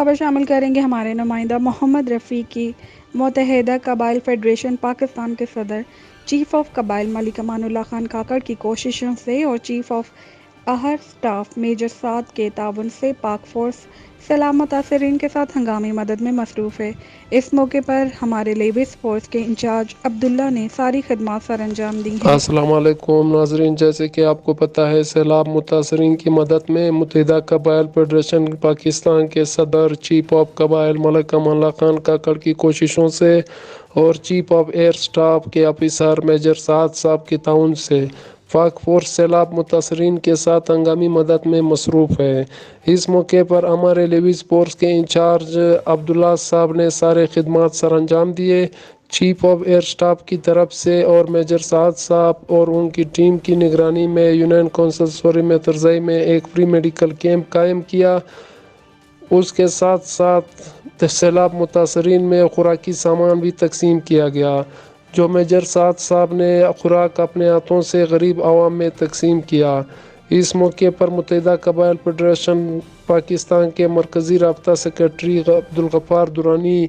خبر شامل کریں گے ہمارے نمائندہ محمد رفیقی۔ متحدہ قبائل فیڈریشن پاکستان کے صدر چیف آف قبائل ملک امان اللہ خان کاکڑ کی کوششوں سے اور chief of air staff major Saad کے تعاون سے پاک فورس سیلاب متاثرین کے ساتھ ہنگامی مدد میں مصروف ہے۔ اس موقع پر ہمارے لیویز فورس کے انچارج عبداللہ نے ساری خدمات سر انجام دی ہیں۔ السلام علیکم ناظرین، جیسے کہ آپ کو پتہ ہے سیلاب متاثرین کی مدد میں متحدہ قبائل فیڈریشن پاکستان کے صدر چیف آف قبائل ملک امان اللہ خان کاکڑ کی کوششوں سے اور چیف آف ایئر اسٹاف کے آفیسر میجر سعد صاحب کے تعاون سے پاک فورس سیلاب متاثرین کے ساتھ ہنگامی مدد میں مصروف ہے۔ اس موقع پر ہمارے لیویز فورس کے انچارج عبداللہ صاحب نے سارے خدمات سر انجام دیے۔ چیف آف ایئر اسٹاف کی طرف سے اور میجر سعد صاحب اور ان کی ٹیم کی نگرانی میں یونین کونسل سوری میں ترزئی میں ایک فری میڈیکل کیمپ قائم کیا۔ اس کے ساتھ ساتھ سیلاب متاثرین میں خوراکی سامان بھی تقسیم کیا گیا، جو میجر سعد صاحب نے خوراک اپنے ہاتھوں سے غریب عوام میں تقسیم کیا۔ اس موقع پر متحدہ قبائل فیڈریشن پاکستان کے مرکزی رابطہ سیکرٹری عبدالغفار درانی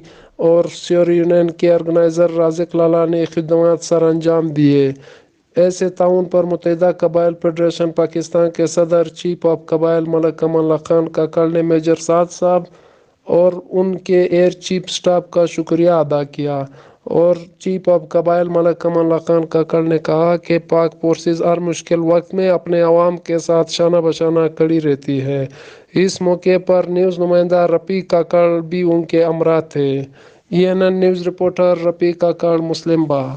اور سوری یونین کے آرگنائزر رازق لالہ نے خدمات سر انجام دیے۔ ایسے تعاون پر متحدہ قبائل فیڈریشن پاکستان کے صدر چیف آف قبائل ملک امان اللہ خان کاکڑ نے میجر سعد صاحب اور ان کے ایئر چیف اسٹاف کا شکریہ ادا کیا، اور چیف آف قبائل ملک امان اللہ خان کاکڑ نے کہا کہ پاک فورسز ہر مشکل وقت میں اپنے عوام کے ساتھ شانہ بشانہ کھڑی رہتی ہے۔ اس موقع پر نیوز نمائندہ رفیق کاکڑ بھی ان کے ہمراہ تھے۔ ENN نیوز رپورٹر رفیق کاکڑ، مسلم باغ۔